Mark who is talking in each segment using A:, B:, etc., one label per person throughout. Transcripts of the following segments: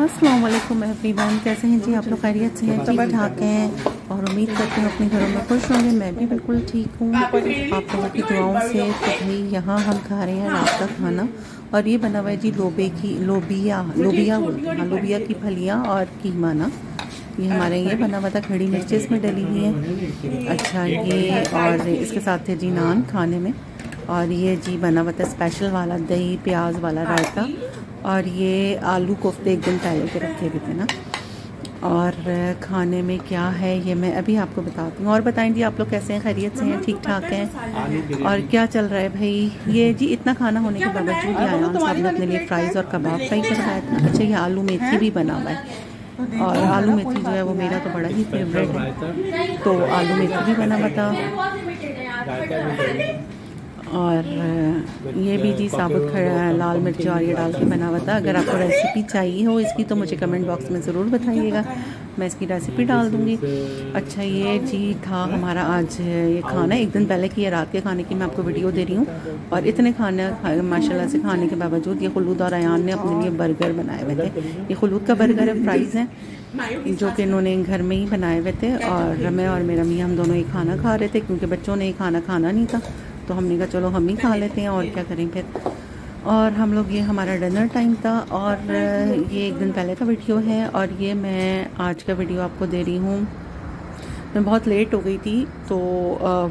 A: अस्सलाम वालेकुम एवरीवन, कैसे हैं जी आप लोग? खैरियत से हैं, ठीक ठाक हैं और उम्मीद करती हूँ अपने घरों में खुश होंगे। मैं भी बिल्कुल ठीक हूँ आप लोगों की दुआओं से। तो भाई यहाँ हम खा रहे हैं रात का खाना और ये बना हुआ है जी लोबिया की फलियाँ और कीमा ना। ये हमारे ये बना हुआ था, खड़ी मिर्च इसमें डली हुई है। अच्छा ये और इसके साथ थे जी नान खाने में, और ये जी बना हुआ था स्पेशल वाला दही प्याज वाला रायता, और ये आलू कोफ्ते एक दिन पहले के रखे हुए थे ना। और खाने में क्या है ये मैं अभी आपको बताती हूँ। और बताएं जी आप लोग कैसे हैं? खैरियत से हैं, ठीक ठाक हैं? और क्या चल रहा है भाई? ये जी इतना खाना होने के बावजूद आया साहब ने अपने लिए फ्राइज़ और कबाब फ्राई करवाया था। अच्छा ये आलू मेथी भी बना हुआ है, और आलू मेथी जो है वो मेरा तो बड़ा ही फेवरेट है, तो आलू मेथी भी बना हुआ था। और ये भी जी साबुत लाल मिर्च और ये डाल के बना हुआ था। अगर आपको रेसिपी चाहिए हो इसकी तो मुझे कमेंट बॉक्स में ज़रूर बताइएगा, मैं इसकी रेसिपी डाल दूँगी। अच्छा ये जी था हमारा आज ये खाना, एक दिन पहले की रात के खाने की मैं आपको वीडियो दे रही हूँ। और इतने खाने माशाल्लाह से खाने के बावजूद ये खुलूद और अयान ने अपने लिए बर्गर बनाए हुए थे। ये खुलूद का बर्गर है, फ्राइज़ हैं जो कि इन्होंने घर में ही बनाए हुए थे, और मैं और मेरा मियाँ हम दोनों ये खाना खा रहे थे क्योंकि बच्चों ने ये खाना खाना नहीं था, तो हमने कहा चलो हम ही खा लेते हैं और क्या करें फिर। और हम लोग ये हमारा डिनर टाइम था, और ये एक दिन पहले का वीडियो है, और ये मैं आज का वीडियो आपको दे रही हूँ। मैं बहुत लेट हो गई थी तो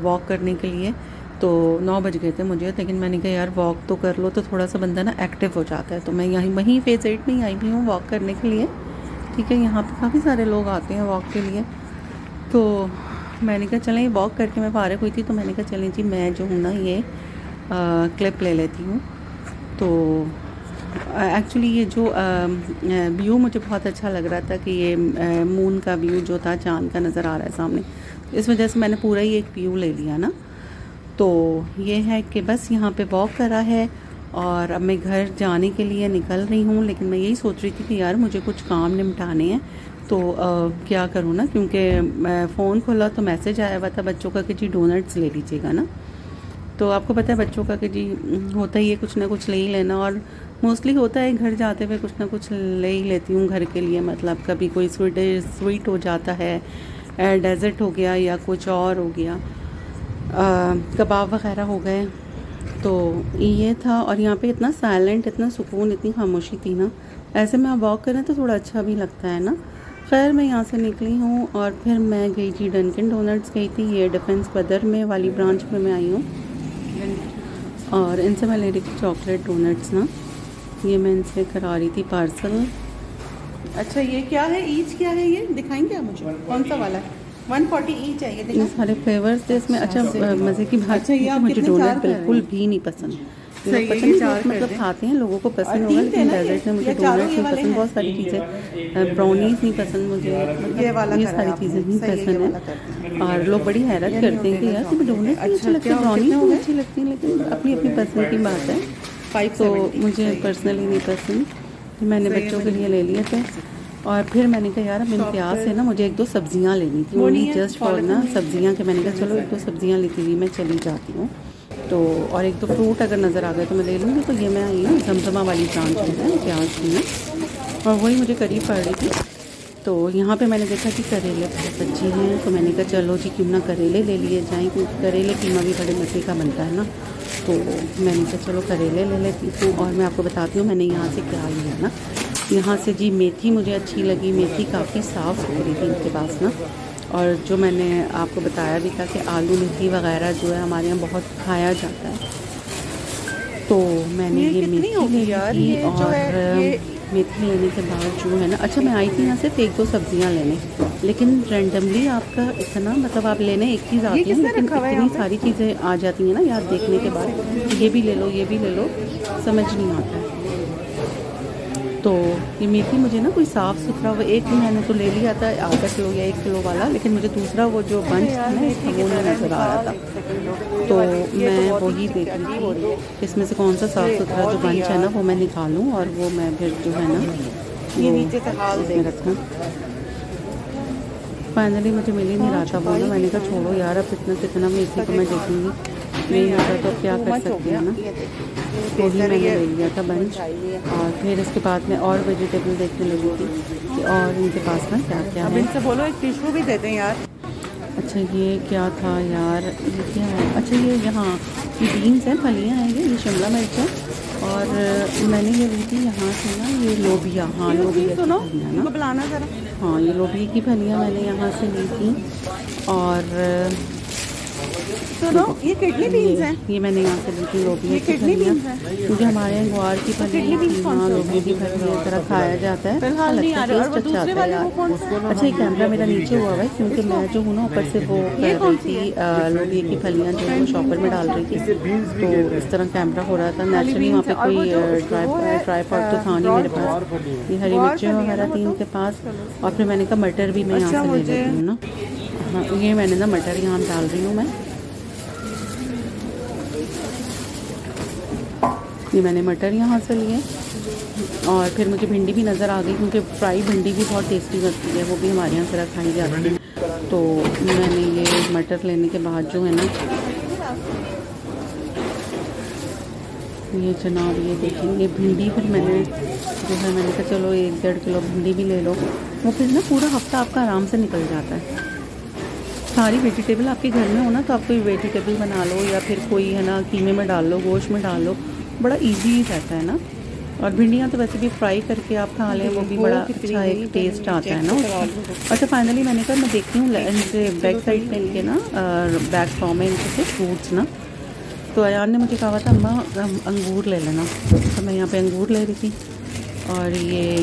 A: वॉक करने के लिए, तो 9 बज गए थे मुझे, लेकिन मैंने कहा यार वॉक तो कर लो तो थोड़ा सा बंदा ना एक्टिव हो जाता है। तो मैं वहीं फेज़ 8 में ही आई भी हूँ वॉक करने के लिए, ठीक है। यहाँ पे काफ़ी सारे लोग आते हैं वॉक के लिए, तो मैंने कहा चलें वॉक करके मैं फारिग हुई थी, तो मैंने कहा चलें जी मैं जो हूँ ना ये क्लिप ले लेती हूँ। तो एक्चुअली ये जो व्यू मुझे बहुत अच्छा लग रहा था कि ये मून का व्यू जो था चाँद का नज़र आ रहा है सामने, इस वजह से मैंने पूरा ही एक व्यू ले लिया ना। तो ये है कि बस यहाँ पे वॉक करा है और अब मैं घर जाने के लिए निकल रही हूँ, लेकिन मैं यही सोच रही थी कि यार मुझे कुछ काम निपटाने हैं, तो क्या करूँ ना, क्योंकि फ़ोन खोला तो मैसेज आया हुआ था बच्चों का कि जी डोनट्स ले लीजिएगा ना। तो आपको पता है बच्चों का कि जी होता ही है कुछ ना कुछ ले ही लेना, और मोस्टली होता है घर जाते हुए कुछ ना कुछ ले ही लेती हूँ घर के लिए। मतलब कभी कोई स्वीट हो जाता है, डेजर्ट हो गया या कुछ और हो गया, कबाब वगैरह हो गए, तो ये था। और यहाँ पे इतना साइलेंट, इतना सुकून, इतनी खामोशी थी ना, ऐसे में आप वॉक करें तो थोड़ा अच्छा भी लगता है ना। खैर मैं यहाँ से निकली हूँ और फिर मैं गई थी डंकिन डोनट्स गई थी, ये डिफेंस बदर में वाली ब्रांच में मैं आई हूँ, और इनसे मैं ले रही थी चॉकलेट डोनट्स ना, ये मैं इनसे करा रही थी पार्सल। अच्छा ये क्या है, ईच क्या है ये दिखाएंगे आप मुझे? कौन सा वाला है? 140 ईच है ये सारे फ्लेवर्स थे इसमें। अच्छा मज़े की बात है ये मुझे डोनट बिल्कुल भी नहीं पसंद, मतलब खाते हैं लोगों को पसंद होगा, लेकिन डेजर्ट में मुझे डोनट नहीं पसंद, बहुत सारी चीज़ें, ब्राउनीज नहीं पसंद मुझे, ये सारी चीज़ें नहीं पसंद हैं। और लोग बड़ी हैरत करते हैं कि यार तुम्हें डोनट नहीं अच्छे लगते, ब्राउनीज नहीं अच्छी लगती हैं, लेकिन अपनी अपनी पसंद की बात है। तो मुझे पर्सनली नहीं पसंद, मैंने बच्चों के लिए ले लिए थे। और फिर मैंने कहा यार अब इम्तियाज़ से ना मुझे 1-2 सब्जियाँ लेनी थी, ओनली जस्ट फॉर ना सब्जियाँ के। मैंने कहा चलो 1-2 सब्जियाँ लेती हुई मैं चली जाती हूँ, तो और 1-2 फ्रूट अगर नज़र आ गए तो मैं ले लूँगी। तो ये मैं आई हूँ जमजमा वाली ब्रांच में प्याज की ना, और वही मुझे करीब पड़ रही थी। तो यहाँ पे मैंने देखा कि करेले बहुत अच्छी हैं, तो मैंने कहा चलो जी क्यों ना करेले ले लिए जाएँ, क्योंकि करेले कीमा भी बड़े मज़े का बनता है ना। तो मैंने कहा चलो करेले ले लेती हूँ। और मैं आपको बताती हूँ मैंने यहाँ से क्या लिया ना, यहाँ से जी मेथी मुझे अच्छी लगी, मेथी काफ़ी साफ़ सुथरी थी इनके पास ना। और जो मैंने आपको बताया भी था कि आलू मेथी वगैरह जो है हमारे यहाँ बहुत खाया जाता है, तो मैंने ये मेथी ले ली। और मेथी लेने के बाद जो है ना, अच्छा मैं आई थी यहाँ से 1-2 सब्जियाँ लेने, लेकिन रैंडमली आपका इतना मतलब आप लेने एक चीज़ आती है, लेकिन इतनी सारी चीज़ें आ जाती हैं ना याद देखने के बाद, ये भी ले लो ये भी ले लो, समझ नहीं आता है। तो ये मेथी मुझे ना कोई साफ़ सुथरा, वो एक मैंने तो ले लिया था आधा किलो या 1 किलो वाला, लेकिन मुझे दूसरा वो जो बंच था ना वो नहीं नज़र आ रहा था, तो मैं वही देख रही थी इसमें से कौन सा साफ़ सुथरा जो बंच है ना वो मैं निकालूं, और वो मैं फिर जो है ना ये नीचे से हाल दे रखूँ। फाइनली मुझे मिल ही नहीं रहा था वो ना, मैंने कहा छोड़ो यार अब इतना कितना मेथी को मैं देखूँगी। नहीं होता तो क्या कर सकते हैं ना, तो ही मैंने ले लिया था बंच। और फिर इसके बाद में और वेजिटेबल देखने लगी थी कि और इनके पास में क्या क्या है।
B: इनसे बोलो एक टिश्यू भी दे दें यार।
A: अच्छा ये क्या था यार, ये क्या है? अच्छा ये यहाँ ये बीन्स हैं, फलियाँ हैं, ये शिमला मिर्च है। और मैंने ये ली थी यहाँ से ना, ये लोबिया, हाँ लोबिया की फलियाँ ना,
B: बुलाना जरा।
A: हाँ ये लोबिया की फलियाँ मैंने यहाँ से ली थी। और
B: सुनो ये किडनी बीन्स हैं,
A: ये मैंने यहाँ से ली थी लोबिया की फलियाँ, क्योंकि हमारे यहाँ ग्वार की फलियाँ, हाँ लोबिया की फलियाँ इस तरह खाया जाता है, अच्छा लगता है, टेस्ट अच्छा आता है यार। अच्छा ये कैमरा मेरा नीचे हुआ है क्योंकि मैं जो हूँ ना ऊपर से वो कर रही थी लोबिया की फलियाँ जो वो शॉपर में डाल रही थी, तो इस तरह कैमरा हो रहा था। नेचुरली वहाँ पे कोई ट्राईपॉड तो था नहीं मेरे पास। ये हरी मिर्चें वगैरह थी इनके पास। और फिर मैंने कहा मटर भी मैं यहाँ से ले लेती हूँ ना। हाँ ये मैंने ना मटर यहाँ डाल रही हूँ मैं, ये मैंने मटर यहाँ से लिए। और फिर मुझे भिंडी भी नज़र आ गई क्योंकि फ्राई भिंडी भी बहुत टेस्टी लगती है, वो भी हमारे यहाँ से खाई जाती है। तो मैंने ये मटर लेने के बाद जो है ना, ये जनाब ये देखेंगे भिंडी, फिर मैंने जो है मैंने कहा चलो 1-1.5 किलो भिंडी भी ले लो। वो फिर ना पूरा हफ्ता आपका आराम से निकल जाता है। सारी वेजिटेबल आपके घर में हो ना, तो आप कोई वेजिटेबल बना लो या फिर कोई है ना कीमे में डाल लो, गोश्त में डाल लो, बड़ा इजी रहता है ना। और भिंडियाँ तो वैसे भी फ्राई करके आप खा लें, वो भी बड़ा अच्छा एक टेस्ट आता है ना उसका। अच्छा फाइनली मैंने कहा मैं देखती हूँ इनसे बैक साइड में इनके ना बैक फ्रॉम में इनके फ्रूट्स ना। तो अयान ने मुझे कहा था अम्मा अंगूर ले लेना, तो मैं यहाँ पे अंगूर ले रही थी। और ये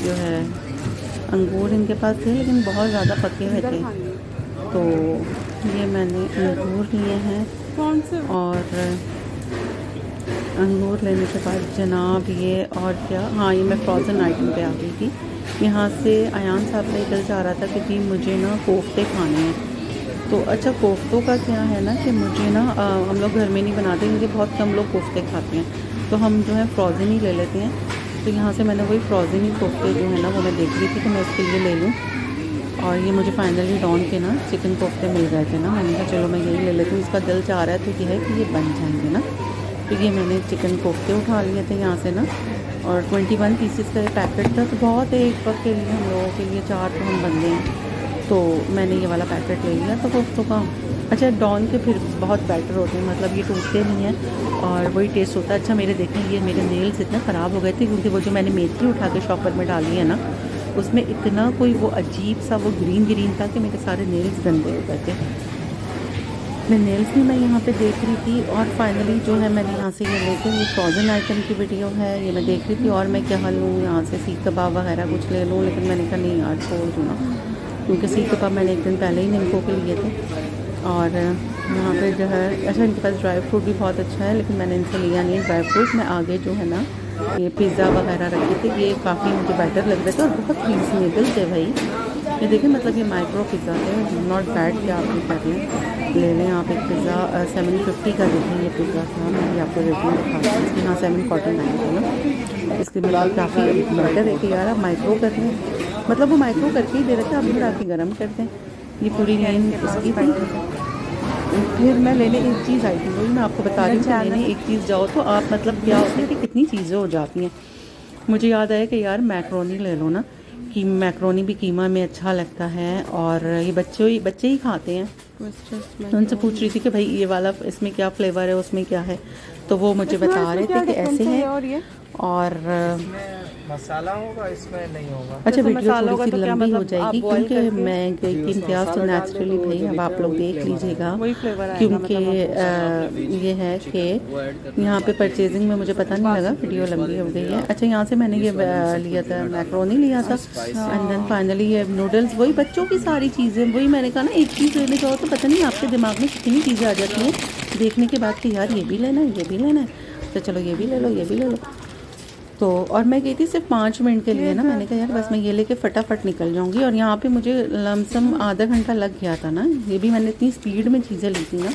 A: जो है अंगूर इनके पास थे लेकिन बहुत ज़्यादा पके हुए थे, तो ये मैंने अंगूर लिए हैं।
B: कौन से?
A: और अंगूर लेने के बाद जनाब ये और क्या, हाँ ये मैं फ्रोज़न आइटम पे आ गई थी। यहाँ से अयान साहब का दिल चाह रहा था कि जी मुझे ना कोफ्ते खाने हैं। तो अच्छा कोफ्तों का क्या है ना कि मुझे ना हम लोग घर में नहीं बनाते क्योंकि बहुत कम लोग कोफ्ते खाते हैं, तो हम जो है फ्रोज़न ही ले लेते हैं। तो यहाँ से मैंने वही फ्रोज़न ही कोफ्ते जो है ना वो मैं देख रही थी कि मैं उसके लिए ले लूँ। और ये मुझे फाइनली डॉन के ना चिकन कोफ्ते मिल गए थे ना, मैंने कहा चलो मैं यही ले लेती हूँ। इसका दिल चाह रहा है तो ये है कि ये बन जाएंगे ना, तो ये मैंने चिकन कोफ्ते उठा लिए थे यहाँ से ना। और 21 पीसेस का ये पैकेट था, तो बहुत है एक वक्त के लिए, हम लोगों के लिए 4 तो हम बंदे हैं, तो मैंने ये वाला पैकेट ले लिया था कोफ्तों का। अच्छा डॉन के फिर बहुत बेटर होते हैं, मतलब ये टूटते नहीं हैं और वही टेस्ट होता है। अच्छा मेरे देखें ये मेरे नेल्स इतने ख़राब हो गए थे क्योंकि वो जो मैंने मेथी उठा के शॉपर में डाली है ना, उसमें इतना कोई वो अजीब सा वो ग्रीन था कि मेरे सारे नेल्स गंदे हो गए थे। मैं नेल्स भी मैं यहाँ पे देख रही थी। और फाइनली जो है मैंने यहाँ से ये लेके, ये फ्रोज़न आइटम की वीडियो है, ये मैं देख रही थी। और मैं क्या लूँ यहाँ से, सीख कबाब वगैरह कुछ ले लूँ, लेकिन मैंने कहा नहीं यार छोड़ दूँ ना, क्योंकि सीख कबाब मैंने एक दिन पहले ही निम्को के लिए थे। और यहाँ पे जो है अच्छा इनके पास ड्राई फ्रूट भी बहुत अच्छा है, लेकिन मैंने इनसे लिया नहीं ड्राई फ्रूट। मैं आगे जो है ना ये पिज़्ज़ा वगैरह रखे थे, ये काफ़ी मुझे बेटर लग रहे थे और बहुत रीजनेबल थे भाई। ये देखिए मतलब ये माइक्रो पिज़्ज़ा है, नॉट बैड कि आप भी कर लें, ले लें आप एक पिज़्ज़ा। 750 का देखें ये पिज़्ज़ा था, मैं भी आपको रेटिंग दिखाती हूँ इसकी। हाँ 749 थी ना, इसके मतलब काफ़ी बेटर है कि यार आप माइक्रो कर लें, मतलब वो माइक्रो करके ही दे रहे थे, आप भी आके गर्म कर दें। ये पूरी लाइन इसकी थी। फिर मैं लेने एक चीज़ आई थी, वही मैं आपको बता रही हूँ, लेने एक चीज़ जाओ तो आप मतलब क्या होता है कि कितनी चीज़ें हो जाती हैं। मुझे याद आया कि यार मैक्रोनी ले लो ना, कि मैक्रोनी भी कीमा में अच्छा लगता है और ये बच्चे ही खाते हैं। तो उनसे पूछ रही थी कि भाई ये वाला इसमें क्या फ्लेवर है, उसमें क्या है, तो वो मुझे बता रहे थे कि ऐसे है और
B: मसाला होगा इसमें नहीं होगा।
A: अच्छा वीडियो थोड़ी सी लंबी हो जाएगी क्योंकि मैं गई थी इम्तियाज़, तो नेचुरली भाई अब आप लोग देख लीजिएगा, क्योंकि ये है कि यहाँ पे परचेजिंग में मुझे पता नहीं लगा, वीडियो लंबी हो गई है। अच्छा यहाँ से मैंने ये लिया था मैक्रोनी लिया था, एंड देन फाइनली ये नूडल्स, वही बच्चों की सारी चीज़ें। वही मैंने कहा ना एक चीज़ लेने जाओ तो पता नहीं आपके दिमाग में कितनी चीज़ें आ जाती हैं देखने के बाद कि यार ये भी लेना है, ये भी लेना है, तो चलो ये भी ले लो, ये भी ले लो। तो और मैं गई थी सिर्फ 5 मिनट के लिए ना, मैंने कहा यार बस मैं ये लेके फटाफट निकल जाऊंगी। और यहाँ पे मुझे लमसम आधा घंटा लग गया था ना, ये भी मैंने इतनी स्पीड में चीज़ें ली थी ना।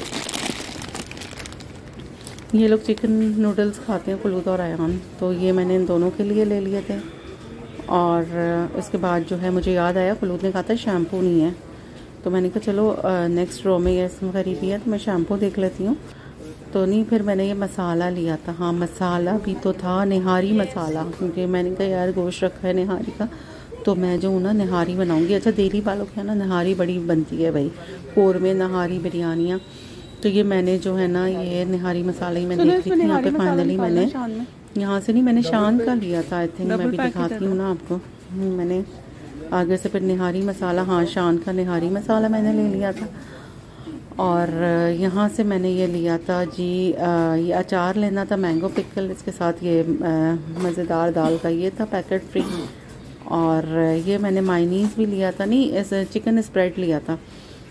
A: ये लोग चिकन नूडल्स खाते हैं फलूदा और अयान, तो ये मैंने इन दोनों के लिए ले लिए थे। और इसके बाद जो है मुझे याद आया फलूद ने कहा था शैम्पू नहीं है, तो मैंने कहा चलो नेक्स्ट रो में ये खरीदी है तो मैं शैम्पू देख लेती हूँ। तो नहीं, फिर मैंने ये मसाला लिया था। हाँ, मसाला भी तो था, निहारी मसाला, क्योंकि मैंने कहा यार गोश्त रखा है निहारी का, तो मैं जो हूँ ना निहारी बनाऊँगी। अच्छा, देरी वालों के यहाँ ना निहारी बड़ी बनती है भाई, कौरमे, नहारी, बिरयानियाँ। तो ये मैंने जो है ना ये निहारी मसाला ही मैं देख रही थी यहाँ पे। फाइनली मैंने यहाँ से नहीं, मैंने शान का लिया था आई थिंक, मैं भी दिखाती हूँ ना आपको। मैंने आगे से फिर निहारी मसाला, हाँ शान का निहारी मसाला मैंने ले लिया था। और यहाँ से मैंने ये लिया था जी, ये अचार लेना था, मैंगो पिकल, इसके साथ ये मज़ेदार दाल का ये था पैकेट फ्री। और ये मैंने मायनीज़ भी लिया था, नहीं ऐसे चिकन स्प्रेड लिया था,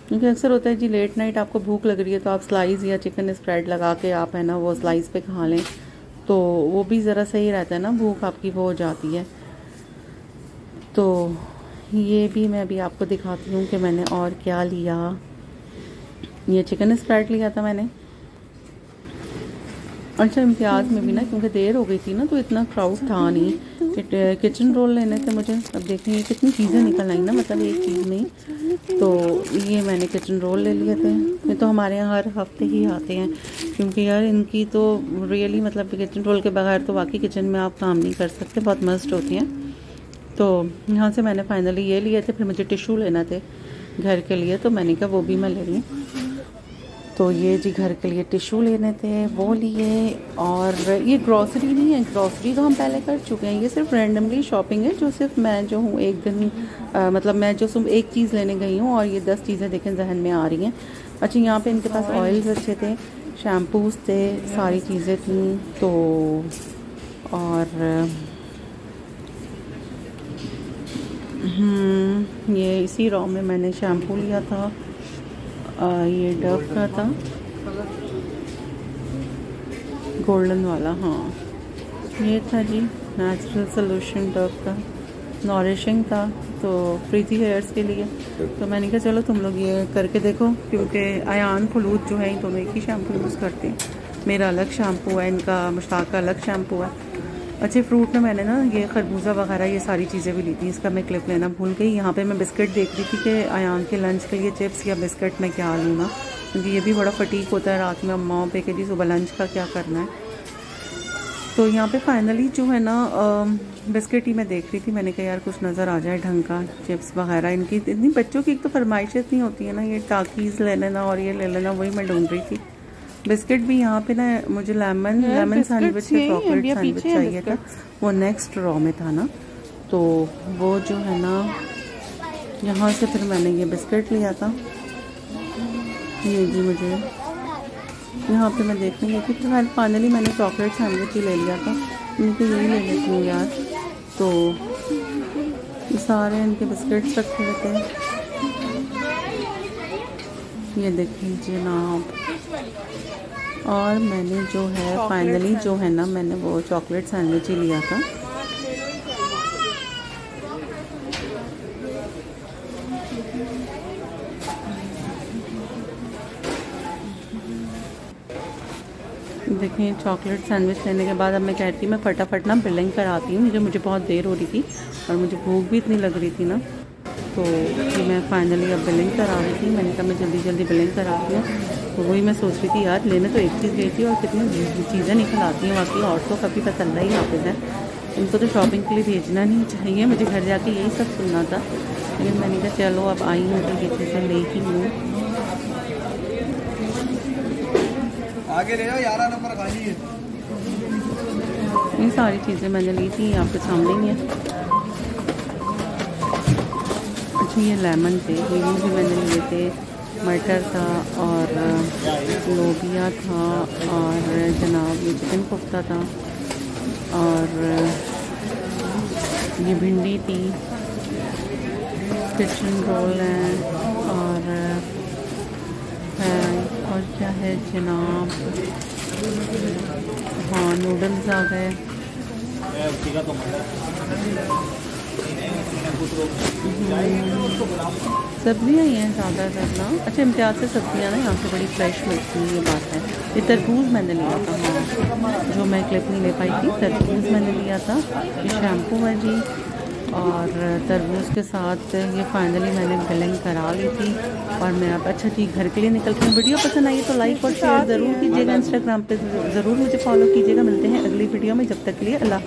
A: क्योंकि अक्सर होता है जी लेट नाइट आपको भूख लग रही है तो आप स्लाइस या चिकन स्प्रेड लगा के आप है ना वो स्लाइस पे खा लें, तो वो भी ज़रा सही रहता है ना, भूख आपकी वो हो जाती है। तो ये भी मैं अभी आपको दिखाती हूँ कि मैंने और क्या लिया। ये चिकन स्प्रेड लिया था मैंने। अच्छा, इम्तियाज़ में भी ना क्योंकि देर हो गई थी ना तो इतना क्राउड था नहीं। किचन रोल लेने थे मुझे। अब देखें ये कितनी चीज़ें निकल आई ना, मतलब एक चीज़ नहीं। तो ये मैंने किचन रोल ले लिए थे। ये तो हमारे यहाँ हर हफ्ते ही आते हैं, क्योंकि यार इनकी तो रियली मतलब किचन रोल के बगैर तो वाकई किचन में आप काम नहीं कर सकते, बहुत मस्त होती हैं। तो यहाँ से मैंने फाइनली ये लिए थे। फिर मुझे टिशू लेना थे घर के लिए, तो मैंने कहा वो भी मैं ले लूँ। तो ये जी घर के लिए टिशू लेने थे, वो लिए। और ये ग्रॉसरी नहीं है, ग्रॉसरी तो हम पहले कर चुके हैं। ये सिर्फ रैंडमली शॉपिंग है, जो सिर्फ मैं जो हूँ एक दिन मतलब मैं जो सिर्फ एक चीज़ लेने गई हूँ और ये 10 चीज़ें देखें जहन में आ रही हैं। अच्छा, यहाँ पे इनके पास ऑयल्स अच्छे थे, शैम्पूज़ थे, सारी चीज़ें थी। तो और ये इसी रॉ में मैंने शैम्पू लिया था। ये डव का था, गोल्डन वाला। हाँ, ये था जी नेचुरल सोल्यूशन डव का, नॉरिशिंग था, तो फ्रीजी हेयर्स के लिए। तो मैंने कहा चलो तुम लोग ये करके देखो, क्योंकि अयान खलूद जो है दोनों एक ही शैम्पू यूज़ करते हैं। मेरा अलग शैम्पू है, इनका मुश्ताक का अलग शैम्पू है। अच्छे फ्रूट में मैंने ना ये खरबूजा वगैरह ये सारी चीज़ें भी ली थी। इसका मैं क्लिप लेना भूल गई। यहाँ पे मैं बिस्किट देख रही थी कि अयान के लंच के लिए चिप्स या बिस्किट मैं क्या लूँ ना, क्योंकि ये भी बड़ा फटीक होता है रात में अम्माओं पे कि जी सुबह लंच का क्या करना है। तो यहाँ पे फाइनली जो है ना बिस्किट ही मैं देख रही थी। मैंने कहा यार कुछ नज़र आ जाए ढंग का, चिप्स वगैरह। इनकी इतनी बच्चों की एक तो फरमाइशें इतनी होती है ना, ये टाकीज़ ले लेना और ये ले लेना, वही मैं ढूंढ रही थी। बिस्किट भी यहाँ पे ना मुझे लेमन सैंडविच या चॉकलेट सैंडविच चाहिए था, वो नेक्स्ट रॉ में था ना। तो वो जो है ना यहाँ से फिर मैंने ये बिस्किट लिया था। ये जी मुझे यहाँ पे मैं देखने गई थी, फिर फाइनली मैंने चॉकलेट सैंडविच ही ले लिया था। इनके यही ले लेती हूँ यार। तो ये सारे इनके बिस्किट्स रखे हुए थे, ये देख लीजिए ना आप। और मैंने जो है फाइनली जो है ना मैंने वो चॉकलेट सैंडविच ही लिया था। देखिए चॉकलेट सैंडविच लेने के बाद अब मैं कहती हूँ मैं फटाफट ना बिलिंग कराती हूँ, मुझे बहुत देर हो रही थी और मुझे भूख भी इतनी लग रही थी ना। तो मैं फाइनली अब बिलिंग करा रही थी। मैंने कहा मैं जल्दी जल्दी बिलिंग कराती हूँ। तो वही मैं सोच रही थी यार लेने तो एक चीज़ गई थी और कितनी चीज़ें निकल आती हैं। वाकई औरतों का भी पता ही हाफिज़ है, इनको तो शॉपिंग के लिए भेजना नहीं चाहिए। मुझे घर जाके यही सब सुनना था, लेकिन मैंने कहा चलो अब आई हूँ तो ये चीज़ें ले ही लूँ।
B: आगे ले जाओ, 11 नंबर खाली है।
A: ये सारी चीज़ें मैंने ली थी, आपके सामने ही है। अच्छा, ये लेमन थे, ये भी मैंने लिए थे। मटर था और लोबिया था और जनाब ये चिकन कोफ्ता था और ये भिंडी थी, किचन रोल है और क्या है जनाब, हाँ नूडल्स आ गए। सब्जियाँ ही हैं ज़्यादातर ना। अच्छा, इम्तियाज़ से सब्जियाँ ना यहाँ से बड़ी फ्रेश मिलती हैं, ये बात है। ये तरबूज मैंने लिया था, हाँ जो मैं क्लिप नहीं ले पाई थी, तरबूज मैंने लिया था। ये शैम्पू है जी और तरबूज के साथ ये फाइनली मैंने बिलिंग करा ली थी और मैं अब अच्छा जी घर के लिए निकलती हूँ। वीडियो पसंद आई तो लाइक और शेयर ज़रूर कीजिएगा, इंस्टाग्राम पे ज़रूर मुझे फॉलो कीजिएगा। मिलते हैं अगली वीडियो में, जब तक के लिए अल्लाह।